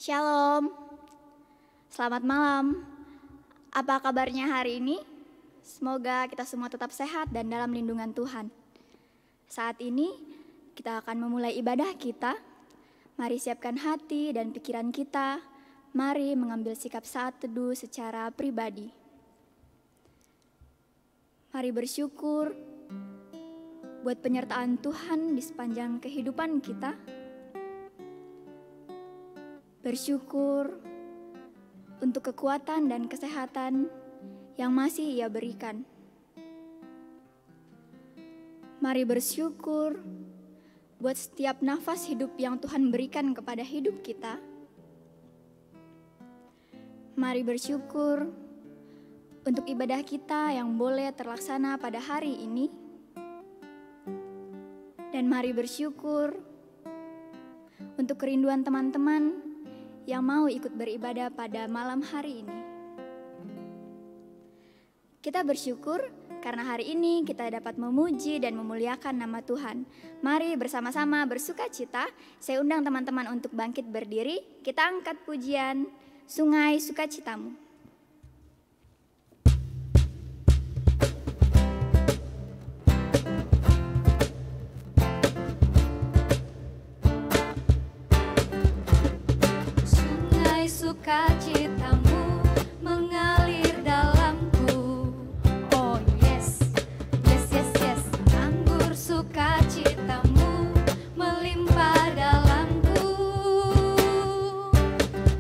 Shalom, selamat malam. Apa kabarnya hari ini? Semoga kita semua tetap sehat dan dalam lindungan Tuhan. Saat ini kita akan memulai ibadah kita. Mari siapkan hati dan pikiran kita. Mari mengambil sikap saat teduh secara pribadi. Mari bersyukur buat penyertaan Tuhan di sepanjang kehidupan kita. Bersyukur untuk kekuatan dan kesehatan yang masih Ia berikan. Mari bersyukur buat setiap nafas hidup yang Tuhan berikan kepada hidup kita. Mari bersyukur untuk ibadah kita yang boleh terlaksana pada hari ini. Dan mari bersyukur untuk kerinduan teman-teman yang mau ikut beribadah pada malam hari ini. Kita bersyukur karena hari ini kita dapat memuji dan memuliakan nama Tuhan. Mari bersama-sama bersukacita. Saya undang teman-teman untuk bangkit berdiri. Kita angkat pujian Sungai Sukacitamu. Sukacitamu mengalir dalamku. Oh yes, yes, yes, yes. Anggur sukacitamu melimpah dalamku.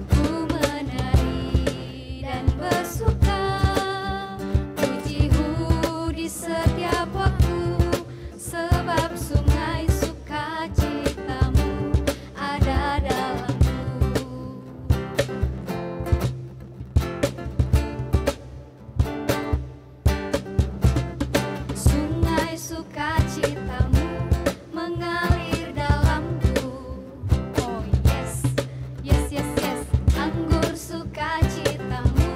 Ku menari dan bersuka, pujimu di setiap waktu, sebab sungai sukacitamu ada dalamku. Sukacitamu mengalir dalamku. Oh yes, yes, yes, yes. Anggur sukacitamu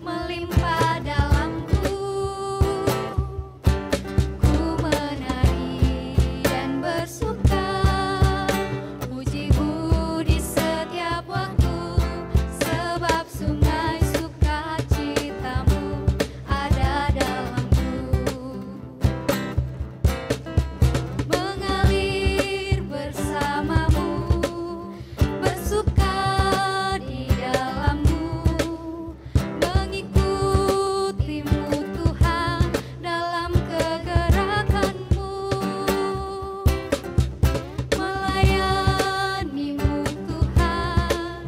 melimpah dalamku. Ku menari dan bersuka, pujimu di setiap waktu, sebab sungai sukacitamu ada dalamku. Mengalir bersamamu, bersuka di dalammu, mengikutimu Tuhan dalam kegerakanmu, melayanimu Tuhan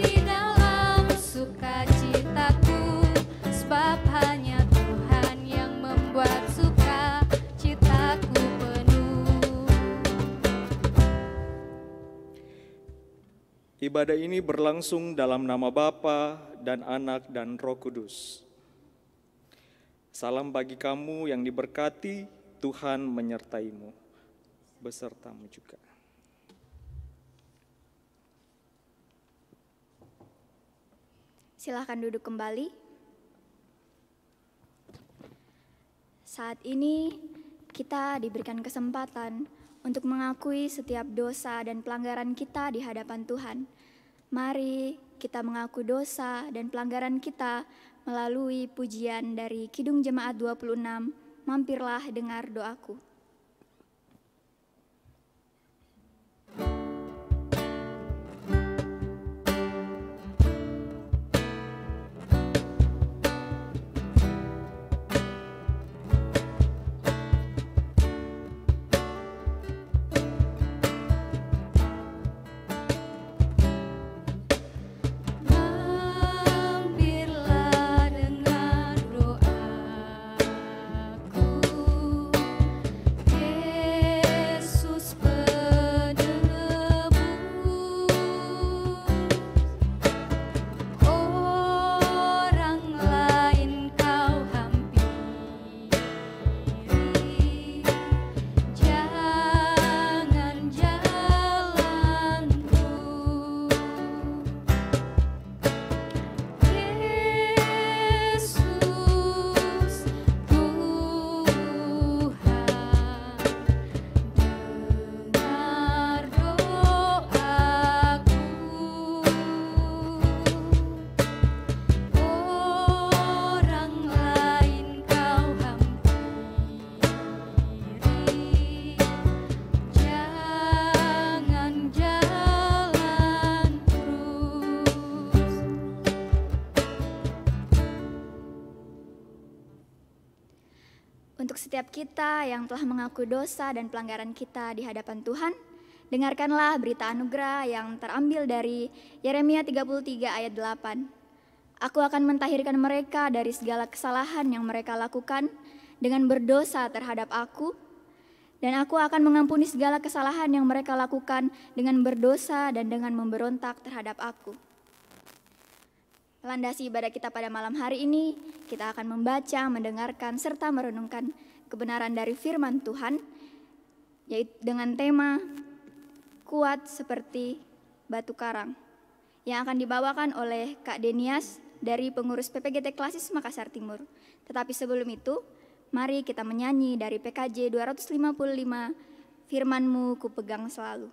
di dalam sukacitaku, sebab hanya Tuhan yang membuat sukacitaku penuh. Ibadah ini berlangsung dalam nama Bapa dan Anak dan Roh Kudus. Salam bagi kamu yang diberkati, Tuhan menyertaimu, besertamu juga. Silahkan duduk kembali. Saat ini kita diberikan kesempatan untuk mengakui setiap dosa dan pelanggaran kita di hadapan Tuhan. Mari kita mengaku dosa dan pelanggaran kita melalui pujian dari Kidung Jemaat 26, Mampirlah dengar doaku. Mampirlah dengar doaku, setiap kita yang telah mengaku dosa dan pelanggaran kita di hadapan Tuhan, dengarkanlah berita anugerah yang terambil dari Yeremia 33 ayat 8. Aku akan mentahirkan mereka dari segala kesalahan yang mereka lakukan dengan berdosa terhadap aku, dan aku akan mengampuni segala kesalahan yang mereka lakukan dengan berdosa dan dengan memberontak terhadap aku. Landasi ibadah kita pada malam hari ini, kita akan membaca, mendengarkan, serta merenungkan kebenaran dari firman Tuhan, yaitu dengan tema kuat seperti batu karang, yang akan dibawakan oleh Kak Denias dari pengurus PPGT Klasis Makassar Timur. Tetapi sebelum itu, mari kita menyanyi dari PKJ 255, Firman-Mu ku pegang selalu.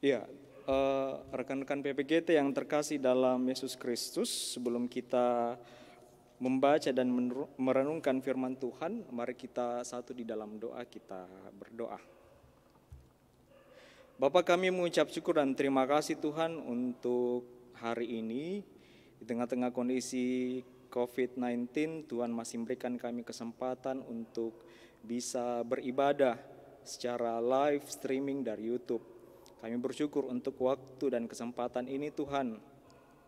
Ya, rekan-rekan PPGT yang terkasih dalam Yesus Kristus, sebelum kita membaca dan merenungkan firman Tuhan, mari kita satu di dalam doa, kita berdoa. Bapa, kami mengucap syukur dan terima kasih Tuhan untuk hari ini. Di tengah-tengah kondisi COVID-19, Tuhan masih memberikan kami kesempatan untuk bisa beribadah secara live streaming dari YouTube. Kami bersyukur untuk waktu dan kesempatan ini Tuhan.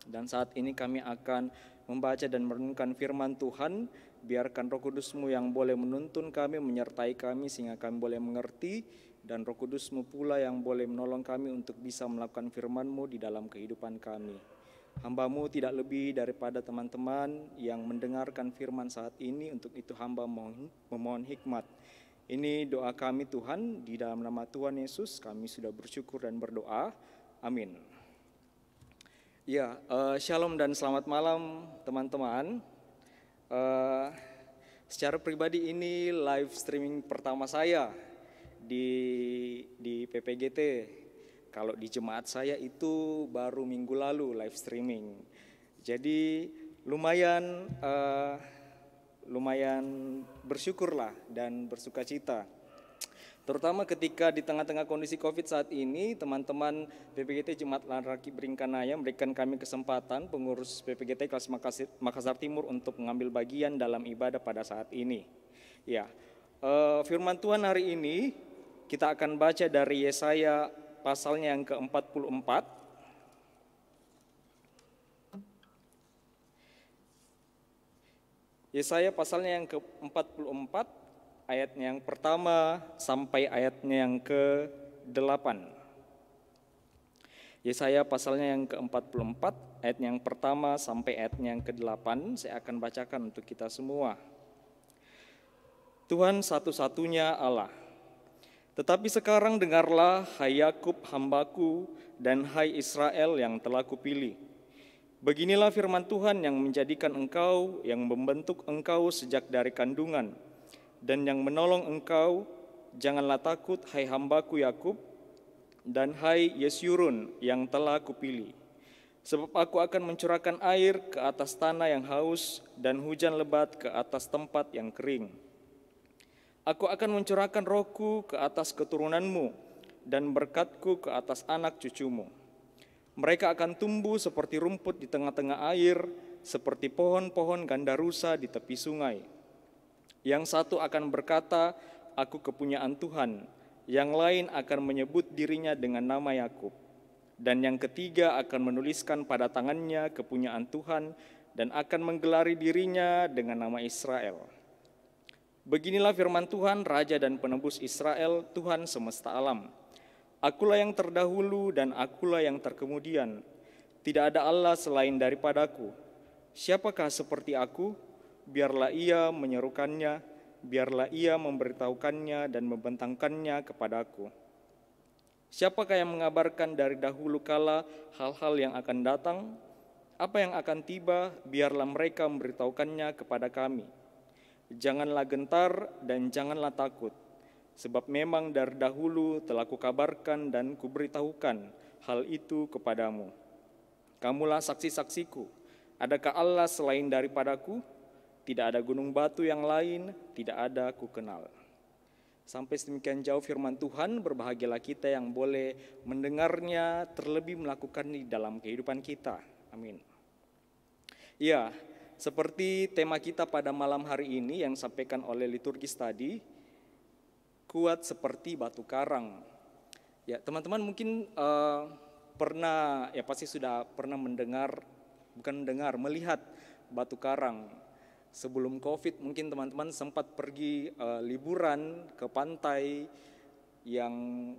Dan saat ini kami akan membaca dan merenungkan firman Tuhan. Biarkan Roh Kudus-Mu yang boleh menuntun kami, menyertai kami sehingga kami boleh mengerti. Dan Roh Kudus-Mu pula yang boleh menolong kami untuk bisa melakukan firman-Mu di dalam kehidupan kami. Hamba-Mu tidak lebih daripada teman-teman yang mendengarkan firman saat ini. Untuk itu hamba memohon hikmat. Ini doa kami Tuhan, di dalam nama Tuhan Yesus kami sudah bersyukur dan berdoa. Amin. Ya, shalom dan selamat malam teman-teman. Secara pribadi ini live streaming pertama saya di PPGT. Kalau di jemaat saya itu baru minggu lalu live streaming. Jadi lumayan bersyukurlah dan bersukacita. Terutama ketika di tengah-tengah kondisi COVID saat ini, teman-teman PPGT Jemaat Laki Beringkanaya memberikan kami kesempatan, pengurus PPGT Klasis Makassar Timur, untuk mengambil bagian dalam ibadah pada saat ini. Ya, firman Tuhan hari ini kita akan baca dari Yesaya pasalnya yang ke-44. Yesaya pasalnya yang ke-44, ayatnya yang pertama sampai ayatnya yang ke-8. Yesaya pasalnya yang ke-44, ayatnya yang pertama sampai ayatnya yang ke-8, saya akan bacakan untuk kita semua. Tuhan satu-satunya Allah. Tetapi sekarang dengarlah, hai Yakub hambaku, dan hai Israel yang telah kupilih. Beginilah firman Tuhan yang menjadikan engkau, yang membentuk engkau sejak dari kandungan, dan yang menolong engkau. Janganlah takut, hai hambaku Yakub, Dan hai Yesyurun yang telah kupilih, sebab aku akan mencurahkan air ke atas tanah yang haus dan hujan lebat ke atas tempat yang kering. Aku akan mencurahkan rohku ke atas keturunanmu dan berkatku ke atas anak cucumu. Mereka akan tumbuh seperti rumput di tengah-tengah air, seperti pohon-pohon gandarusa di tepi sungai. Yang satu akan berkata, aku kepunyaan Tuhan. Yang lain akan menyebut dirinya dengan nama Yakub. Dan yang ketiga akan menuliskan pada tangannya kepunyaan Tuhan dan akan menggelari dirinya dengan nama Israel. Beginilah firman Tuhan, Raja dan Penebus Israel, Tuhan semesta alam. Akulah yang terdahulu dan akulah yang terkemudian. Tidak ada Allah selain daripadaku. Siapakah seperti aku? Biarlah ia menyerukannya, biarlah ia memberitahukannya dan membentangkannya kepadaku. Siapakah yang mengabarkan dari dahulu kala hal-hal yang akan datang? Apa yang akan tiba, biarlah mereka memberitahukannya kepada kami. Janganlah gentar dan janganlah takut, sebab memang dari dahulu telah kukabarkan dan kuberitahukan hal itu kepadamu. Kamulah saksi-saksiku. Adakah Allah selain daripadaku? Tidak ada gunung batu yang lain, tidak ada ku kenal. Sampai sedemikian jauh firman Tuhan, berbahagialah kita yang boleh mendengarnya, terlebih melakukan di dalam kehidupan kita. Amin. Ya, seperti tema kita pada malam hari ini yang disampaikan oleh liturgis tadi, kuat seperti batu karang. Ya, teman-teman mungkin pernah, ya pasti sudah pernah melihat batu karang. Sebelum COVID mungkin teman-teman sempat pergi liburan ke pantai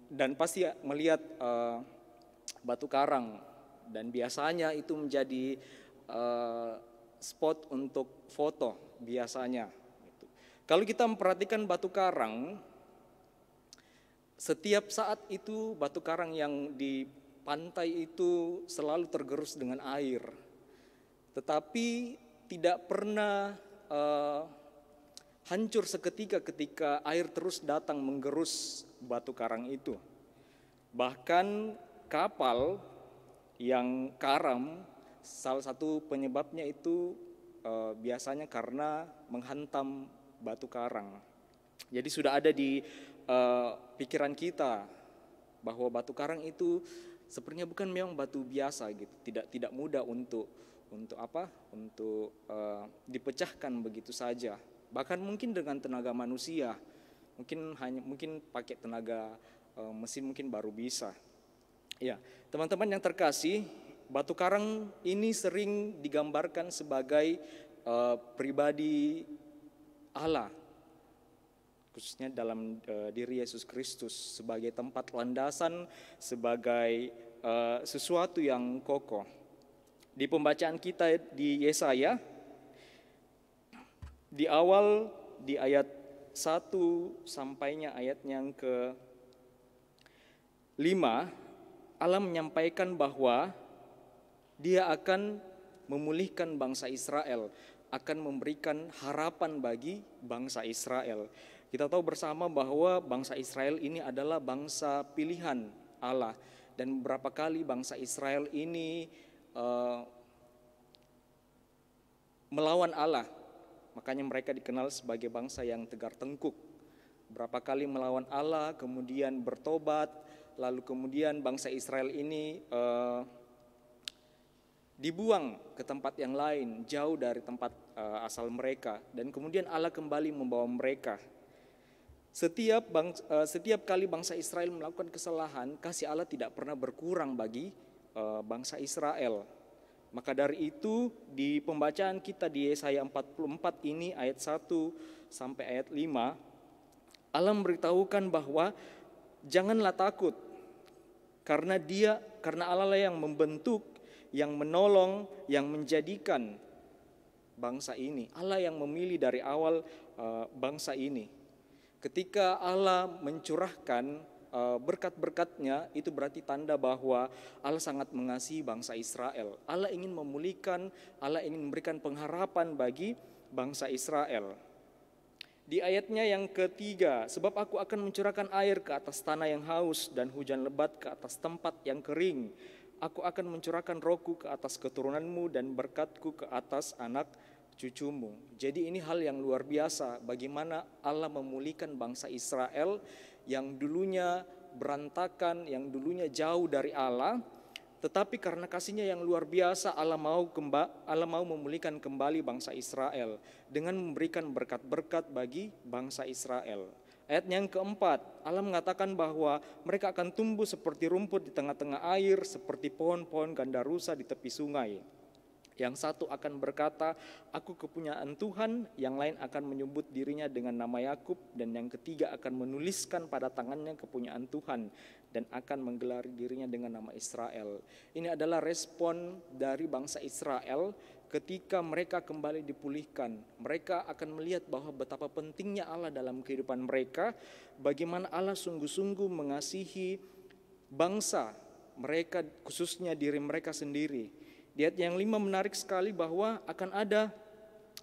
dan pasti melihat batu karang, dan biasanya itu menjadi spot untuk foto biasanya. Kalau kita memperhatikan batu karang, setiap saat itu batu karang yang di pantai itu selalu tergerus dengan air, tetapi tidak pernah hancur seketika ketika air terus datang menggerus batu karang itu. Bahkan kapal yang karam, salah satu penyebabnya itu biasanya karena menghantam batu karang. Jadi sudah ada di pikiran kita bahwa batu karang itu sepertinya bukan memang batu biasa gitu, tidak mudah untuk dipecahkan begitu saja. Bahkan mungkin dengan tenaga manusia, mungkin pakai tenaga mesin mungkin baru bisa. Ya, teman-teman yang terkasih, batu karang ini sering digambarkan sebagai pribadi Allah, khususnya dalam diri Yesus Kristus, sebagai tempat landasan, sebagai sesuatu yang kokoh. Di pembacaan kita di Yesaya, di awal di ayat 1 sampainya ayat yang ke-5, Allah menyampaikan bahwa Dia akan memulihkan bangsa Israel, akan memberikan harapan bagi bangsa Israel. Kita tahu bersama bahwa bangsa Israel ini adalah bangsa pilihan Allah, dan beberapa kali bangsa Israel ini melawan Allah, makanya mereka dikenal sebagai bangsa yang tegar tengkuk. Berapa kali melawan Allah, kemudian bertobat, lalu kemudian bangsa Israel ini dibuang ke tempat yang lain, jauh dari tempat asal mereka, dan kemudian Allah kembali membawa mereka. Setiap kali bangsa Israel melakukan kesalahan, kasih Allah tidak pernah berkurang bagi bangsa Israel. Maka dari itu di pembacaan kita di Yesaya 44 ini ayat 1 sampai ayat 5, Allah memberitahukan bahwa janganlah takut, karena Allah lah yang membentuk, yang menolong, yang menjadikan bangsa ini. Allah yang memilih dari awal bangsa ini. Ketika Allah mencurahkan berkat-berkatnya, itu berarti tanda bahwa Allah sangat mengasihi bangsa Israel. Allah ingin memulihkan, Allah ingin memberikan pengharapan bagi bangsa Israel. Di ayatnya yang ketiga, sebab aku akan mencurahkan air ke atas tanah yang haus dan hujan lebat ke atas tempat yang kering. Aku akan mencurahkan rohku ke atas keturunanmu dan berkatku ke atas anak cucumu. Jadi ini hal yang luar biasa, bagaimana Allah memulihkan bangsa Israel yang dulunya berantakan, yang dulunya jauh dari Allah. Tetapi karena kasihnya yang luar biasa, Allah mau memulihkan kembali bangsa Israel dengan memberikan berkat-berkat bagi bangsa Israel. Ayat yang keempat, Allah mengatakan bahwa mereka akan tumbuh seperti rumput di tengah-tengah air, seperti pohon-pohon gandarusa di tepi sungai. Yang satu akan berkata, aku kepunyaan Tuhan, yang lain akan menyebut dirinya dengan nama Yakub, dan yang ketiga akan menuliskan pada tangannya kepunyaan Tuhan, dan akan menggelari dirinya dengan nama Israel. Ini adalah respon dari bangsa Israel ketika mereka kembali dipulihkan. Mereka akan melihat bahwa betapa pentingnya Allah dalam kehidupan mereka, bagaimana Allah sungguh-sungguh mengasihi bangsa mereka, khususnya diri mereka sendiri. Di ayat yang 5 menarik sekali bahwa akan ada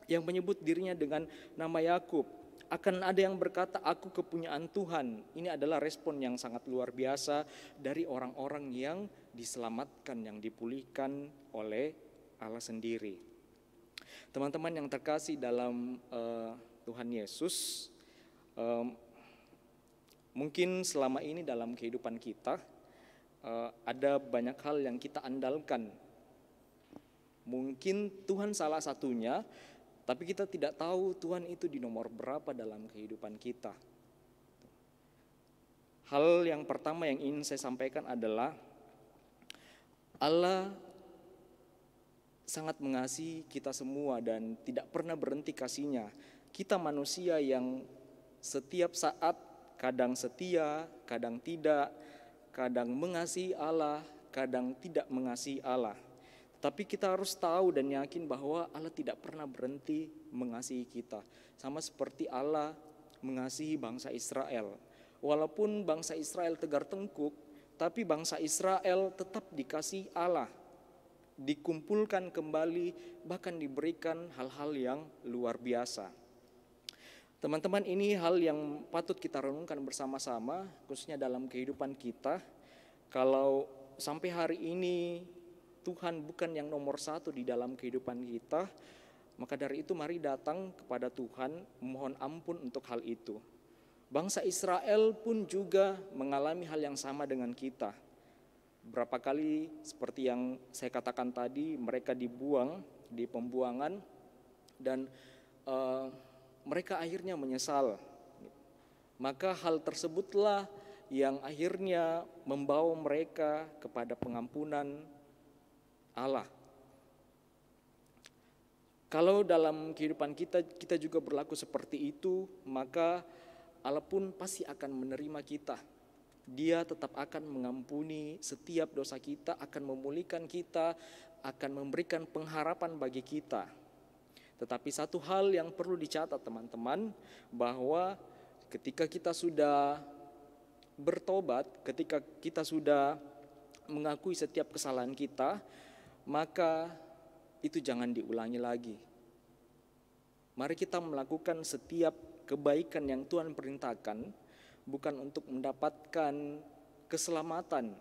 yang menyebut dirinya dengan nama Yakub. Akan ada yang berkata, aku kepunyaan Tuhan. Ini adalah respon yang sangat luar biasa dari orang-orang yang diselamatkan, yang dipulihkan oleh Allah sendiri. Teman-teman yang terkasih dalam Tuhan Yesus, mungkin selama ini dalam kehidupan kita ada banyak hal yang kita andalkan. Mungkin Tuhan salah satunya, tapi kita tidak tahu Tuhan itu di nomor berapa dalam kehidupan kita. Hal yang pertama yang ingin saya sampaikan adalah Allah sangat mengasihi kita semua dan tidak pernah berhenti kasihnya. Kita manusia yang setiap saat kadang setia, kadang tidak, kadang mengasihi Allah, kadang tidak mengasihi Allah. Tapi kita harus tahu dan yakin bahwa Allah tidak pernah berhenti mengasihi kita. Sama seperti Allah mengasihi bangsa Israel. Walaupun bangsa Israel tegar tengkuk, tapi bangsa Israel tetap dikasihi Allah. Dikumpulkan kembali, bahkan diberikan hal-hal yang luar biasa. Teman-teman, ini hal yang patut kita renungkan bersama-sama, khususnya dalam kehidupan kita. Kalau sampai hari ini Tuhan bukan yang nomor satu di dalam kehidupan kita, maka dari itu mari datang kepada Tuhan, mohon ampun untuk hal itu. Bangsa Israel pun juga mengalami hal yang sama dengan kita. Berapa kali seperti yang saya katakan tadi, mereka dibuang di pembuangan dan mereka akhirnya menyesal. Maka hal tersebutlah yang akhirnya membawa mereka kepada pengampunan Allah. Kalau dalam kehidupan kita juga berlaku seperti itu, maka Allah pun pasti akan menerima kita. Dia tetap akan mengampuni setiap dosa kita, akan memulihkan kita, akan memberikan pengharapan bagi kita. Tetapi satu hal yang perlu dicatat teman-teman, bahwa ketika kita sudah bertobat, ketika kita sudah mengakui setiap kesalahan kita, maka itu jangan diulangi lagi. Mari kita melakukan setiap kebaikan yang Tuhan perintahkan, bukan untuk mendapatkan keselamatan,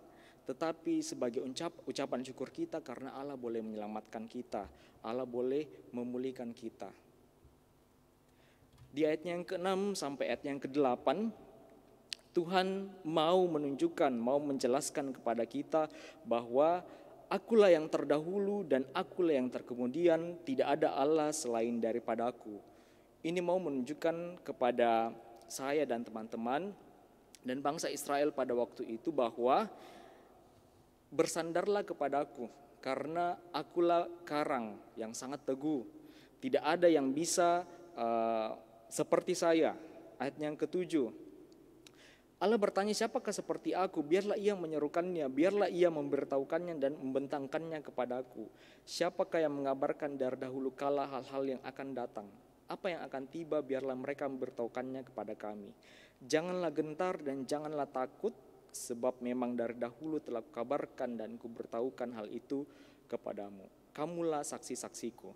tetapi sebagai ucapan syukur kita karena Allah boleh menyelamatkan kita, Allah boleh memulihkan kita. Di ayat yang ke-6 sampai ayat yang ke-8, Tuhan mau menunjukkan, mau menjelaskan kepada kita bahwa akulah yang terdahulu dan akulah yang terkemudian, tidak ada Allah selain daripada aku. Ini mau menunjukkan kepada saya dan teman-teman dan bangsa Israel pada waktu itu bahwa bersandarlah kepadaku karena akulah karang yang sangat teguh. Tidak ada yang bisa seperti saya. Ayat yang ke-7. Allah bertanya, siapakah seperti aku? Biarlah ia menyerukannya, biarlah ia memberitahukannya dan membentangkannya kepadaku. Siapakah yang mengabarkan dari dahulu kala hal-hal yang akan datang? Apa yang akan tiba, biarlah mereka memberitahukannya kepada kami. Janganlah gentar dan janganlah takut, sebab memang dari dahulu telah kukabarkan dan kuberitahukan hal itu kepadamu. Kamulah saksi-saksiku.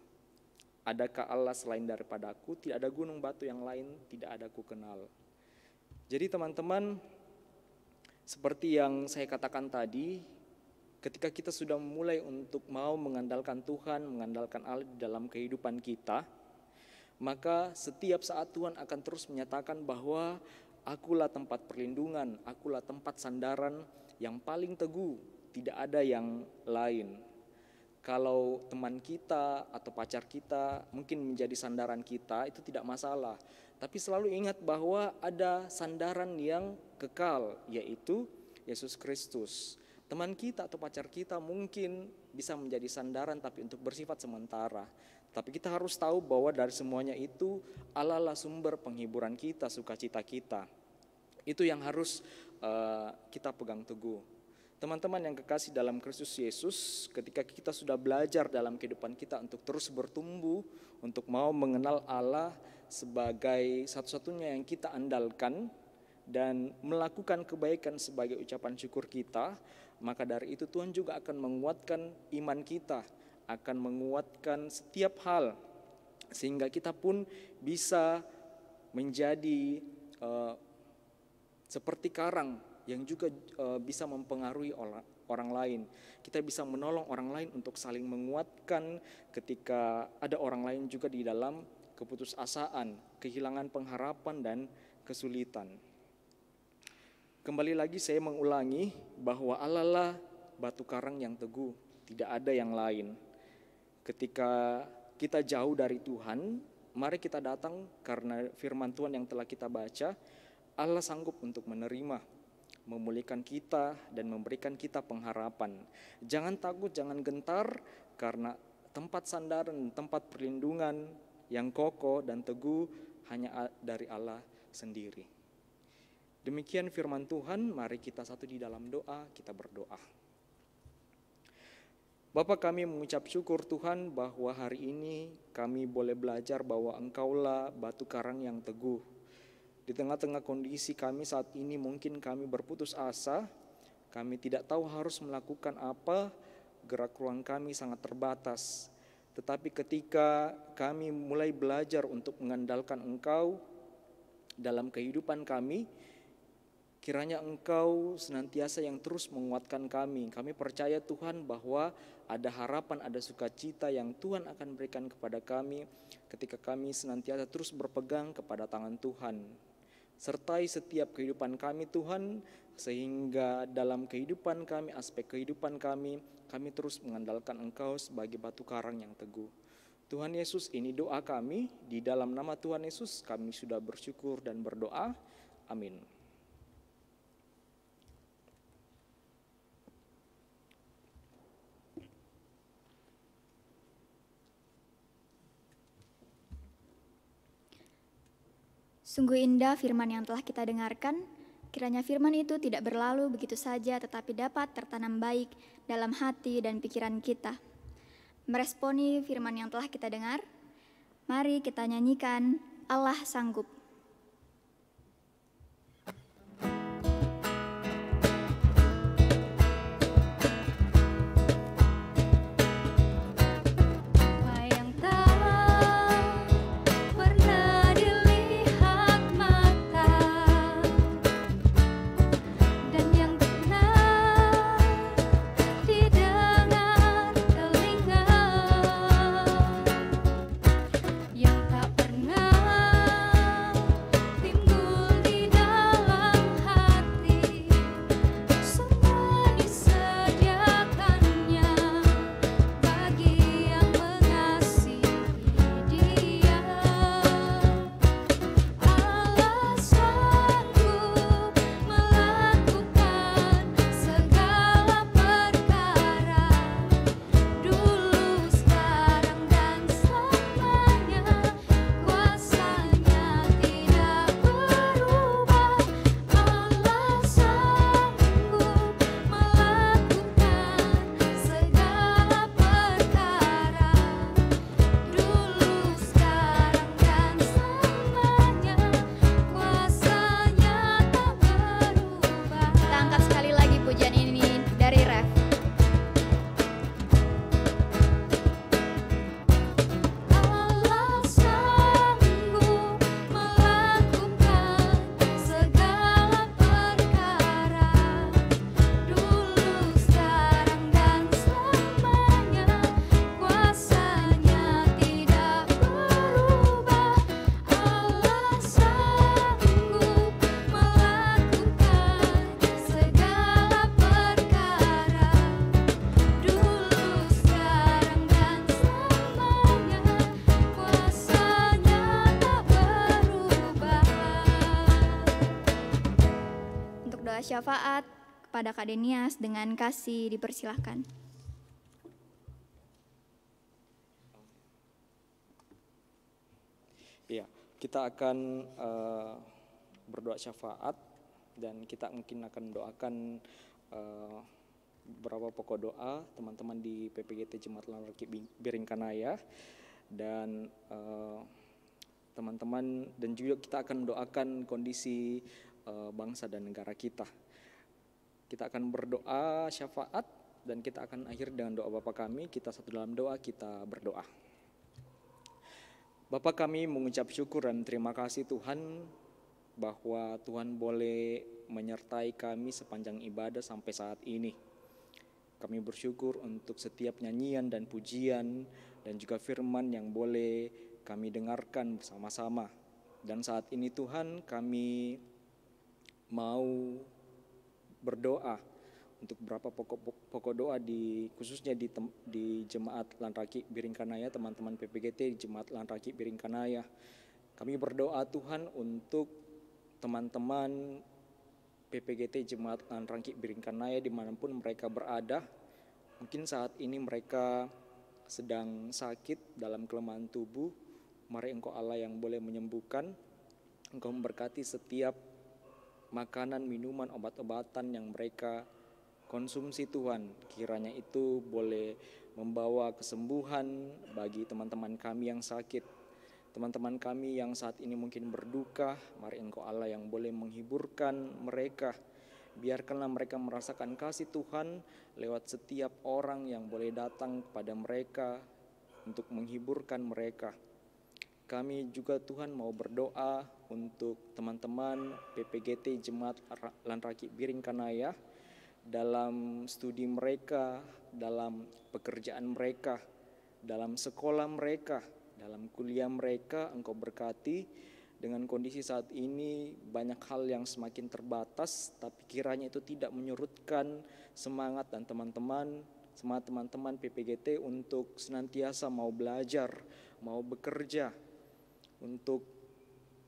adakah Allah selain daripadaku? Tidak ada gunung batu yang lain, tidak ada ku kenal. Jadi teman-teman, seperti yang saya katakan tadi, ketika kita sudah mulai untuk mau mengandalkan Tuhan, mengandalkan Allah di dalam kehidupan kita, maka setiap saat Tuhan akan terus menyatakan bahwa akulah tempat perlindungan, akulah tempat sandaran yang paling teguh, tidak ada yang lain. Kalau teman kita atau pacar kita mungkin menjadi sandaran kita, itu tidak masalah. Tapi selalu ingat bahwa ada sandaran yang kekal, yaitu Yesus Kristus. Teman kita atau pacar kita mungkin bisa menjadi sandaran tapi untuk bersifat sementara. Tapi kita harus tahu bahwa dari semuanya itu Allah lah sumber penghiburan kita, sukacita kita. Itu yang harus kita pegang teguh. Teman-teman yang kekasih dalam Kristus Yesus, ketika kita sudah belajar dalam kehidupan kita untuk terus bertumbuh, untuk mau mengenal Allah sebagai satu-satunya yang kita andalkan, dan melakukan kebaikan sebagai ucapan syukur kita, maka dari itu Tuhan juga akan menguatkan iman kita, akan menguatkan setiap hal, sehingga kita pun bisa menjadi seperti karang yang juga bisa mempengaruhi orang lain. Kita bisa menolong orang lain untuk saling menguatkan ketika ada orang lain juga di dalam keputusasaan, kehilangan pengharapan dan kesulitan. Kembali lagi saya mengulangi bahwa Allah lah batu karang yang teguh, tidak ada yang lain. Ketika kita jauh dari Tuhan, mari kita datang karena firman Tuhan yang telah kita baca, Allah sanggup untuk menerima, memulihkan kita dan memberikan kita pengharapan. Jangan takut, jangan gentar, karena tempat sandaran, tempat perlindungan yang kokoh dan teguh hanya dari Allah sendiri. Demikian firman Tuhan, mari kita satu di dalam doa, kita berdoa. Bapa, kami mengucap syukur Tuhan bahwa hari ini kami boleh belajar bahwa Engkaulah batu karang yang teguh. Di tengah-tengah kondisi kami saat ini mungkin kami berputus asa, kami tidak tahu harus melakukan apa, gerak ruang kami sangat terbatas. Tetapi ketika kami mulai belajar untuk mengandalkan Engkau dalam kehidupan kami, kiranya Engkau senantiasa yang terus menguatkan kami. Kami percaya Tuhan bahwa ada harapan, ada sukacita yang Tuhan akan berikan kepada kami ketika kami senantiasa terus berpegang kepada tangan Tuhan. Sertai setiap kehidupan kami Tuhan, sehingga dalam kehidupan kami, aspek kehidupan kami terus mengandalkan Engkau sebagai batu karang yang teguh. Tuhan Yesus, ini doa kami, di dalam nama Tuhan Yesus kami sudah bersyukur dan berdoa. Amin. Sungguh indah firman yang telah kita dengarkan, kiranya firman itu tidak berlalu begitu saja tetapi dapat tertanam baik dalam hati dan pikiran kita. Meresponi firman yang telah kita dengar, mari kita nyanyikan Allah Sanggup. Yang tak pernah syafaat kepada Kak Denias dengan kasih dipersilahkan. Ya, kita akan berdoa syafaat dan kita mungkin akan doakan beberapa pokok doa teman-teman di PPGT Jemaat Lanraki Biringkanaya dan teman-teman, dan juga kita akan doakan kondisi bangsa dan negara kita. Kita akan berdoa syafaat dan kita akan akhir dengan doa Bapa kami. Kita satu dalam doa, kita berdoa. Bapa kami mengucap syukur dan terima kasih Tuhan bahwa Tuhan boleh menyertai kami sepanjang ibadah sampai saat ini. Kami bersyukur untuk setiap nyanyian dan pujian dan juga firman yang boleh kami dengarkan bersama-sama. Dan saat ini Tuhan, kami mau berdoa untuk beberapa pokok doa khususnya di Jemaat Lanraki Biringkanaya, teman-teman PPGT di Jemaat Lanraki Biringkanaya. Kami berdoa Tuhan untuk teman-teman PPGT Jemaat Lanraki Biringkanaya dimanapun mereka berada. Mungkin saat ini mereka sedang sakit dalam kelemahan tubuh. Mari Engkau Allah yang boleh menyembuhkan. Engkau memberkati setiap makanan, minuman, obat-obatan yang mereka konsumsi Tuhan. Kiranya itu boleh membawa kesembuhan bagi teman-teman kami yang sakit. Teman-teman kami yang saat ini mungkin berduka, mari Engkau Allah yang boleh menghiburkan mereka. Biarkanlah mereka merasakan kasih Tuhan lewat setiap orang yang boleh datang kepada mereka untuk menghiburkan mereka. Kami juga Tuhan mau berdoa untuk teman-teman PPGT Jemaat Lanraki Biringkanaya dalam studi mereka, dalam pekerjaan mereka, dalam sekolah mereka, dalam kuliah mereka. Engkau berkati. Dengan kondisi saat ini banyak hal yang semakin terbatas, tapi kiranya itu tidak menyurutkan semangat dan semangat teman-teman PPGT untuk senantiasa mau belajar, mau bekerja, untuk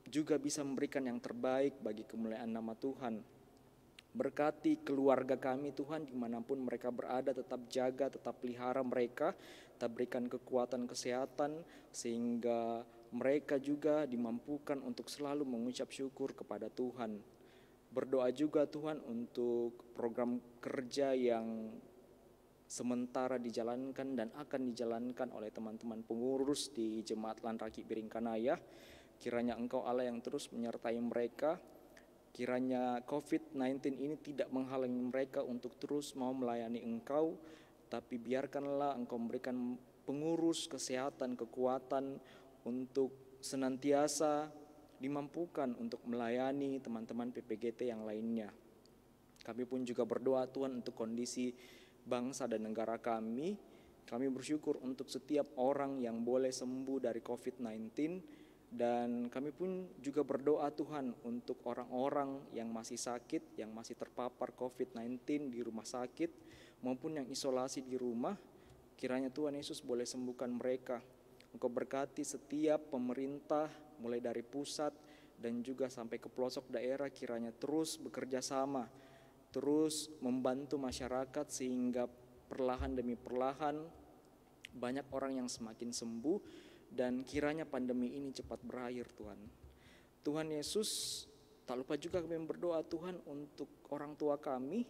juga bisa memberikan yang terbaik bagi kemuliaan nama Tuhan. Berkati keluarga kami Tuhan dimanapun mereka berada, tetap jaga, tetap pelihara mereka, tetap berikan kekuatan kesehatan sehingga mereka juga dimampukan untuk selalu mengucap syukur kepada Tuhan. Berdoa juga Tuhan untuk program kerja yang sementara dijalankan dan akan dijalankan oleh teman-teman pengurus di Jemaat Lanraki Biringkanaya. Kiranya Engkau Allah yang terus menyertai mereka. Kiranya COVID-19 ini tidak menghalangi mereka untuk terus mau melayani Engkau, tapi biarkanlah Engkau memberikan pengurus kesehatan, kekuatan untuk senantiasa dimampukan untuk melayani teman-teman PPGT yang lainnya. Kami pun juga berdoa Tuhan untuk kondisi bangsa dan negara kami. Kami bersyukur untuk setiap orang yang boleh sembuh dari COVID-19. Dan kami pun juga berdoa Tuhan untuk orang-orang yang masih sakit, yang masih terpapar COVID-19 di rumah sakit maupun yang isolasi di rumah. Kiranya Tuhan Yesus boleh sembuhkan mereka. Engkau berkati setiap pemerintah mulai dari pusat dan juga sampai ke pelosok daerah, kiranya terus bekerja sama, terus membantu masyarakat sehingga perlahan demi perlahan banyak orang yang semakin sembuh dan kiranya pandemi ini cepat berakhir Tuhan. Tuhan Yesus, tak lupa juga kami berdoa Tuhan untuk orang tua kami,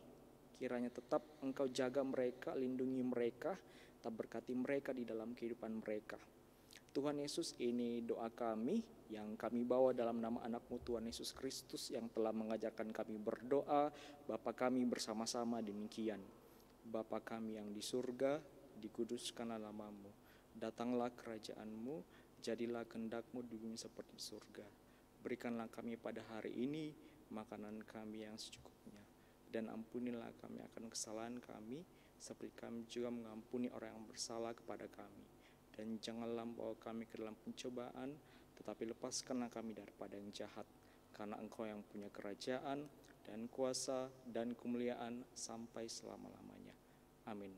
kiranya tetap Engkau jaga mereka, lindungi mereka, tetap berkati mereka di dalam kehidupan mereka. Tuhan Yesus, ini doa kami yang kami bawa dalam nama anak-Mu Tuhan Yesus Kristus yang telah mengajarkan kami berdoa. Bapa kami bersama-sama demikian. Bapa kami yang di surga, dikuduskanlah nama-Mu. Datanglah kerajaan-Mu, jadilah kehendak-Mu di bumi seperti di surga. Berikanlah kami pada hari ini makanan kami yang secukupnya. Dan ampunilah kami akan kesalahan kami, seperti kami juga mengampuni orang yang bersalah kepada kami. Dan janganlah membawa kami ke dalam pencobaan, tetapi lepaskanlah kami daripada yang jahat. Karena Engkau yang punya kerajaan dan kuasa dan kemuliaan sampai selama-lamanya. Amin.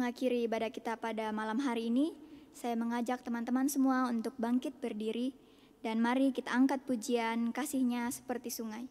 mengakhiri ibadah kita pada malam hari ini, saya mengajak teman-teman semua untuk bangkit berdiri dan mari kita angkat pujian kasih-Nya seperti sungai.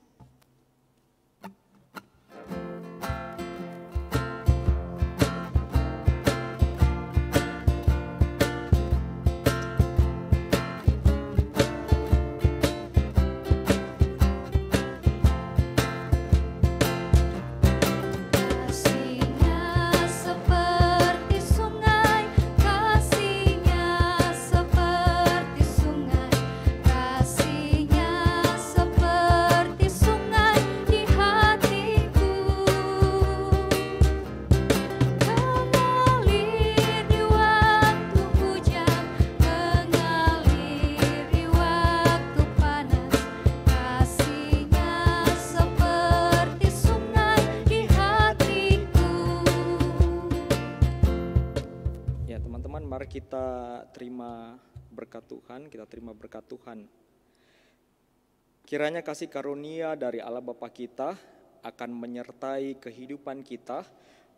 Kita terima berkat Tuhan. Kiranya kasih karunia dari Allah Bapa kita akan menyertai kehidupan kita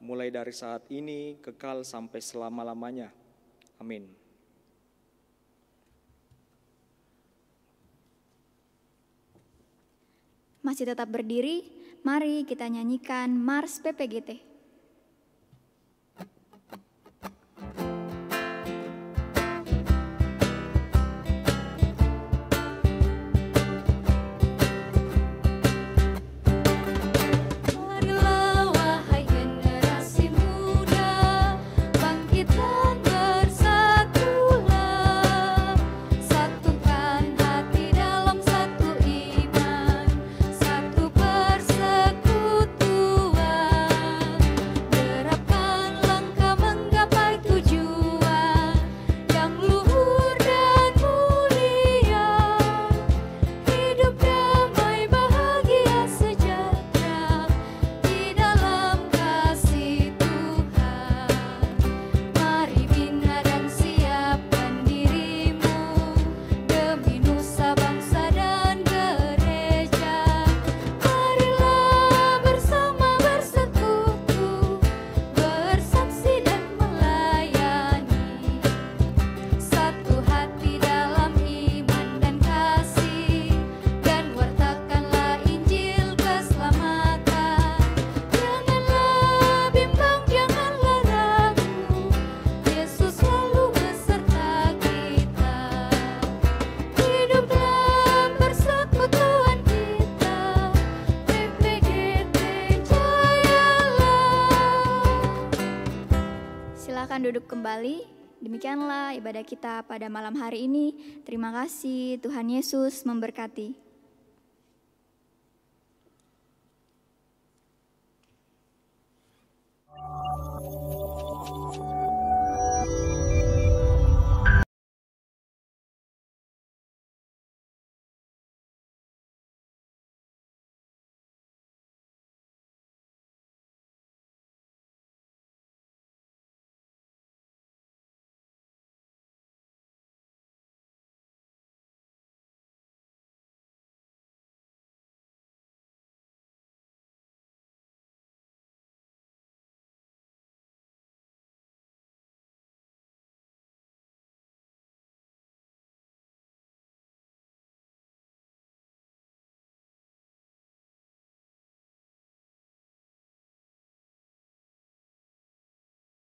mulai dari saat ini kekal sampai selama-lamanya. Amin. Masih tetap berdiri, mari kita nyanyikan Mars PPGT. Duduk kembali, demikianlah ibadah kita pada malam hari ini. Terima kasih, Tuhan Yesus memberkati.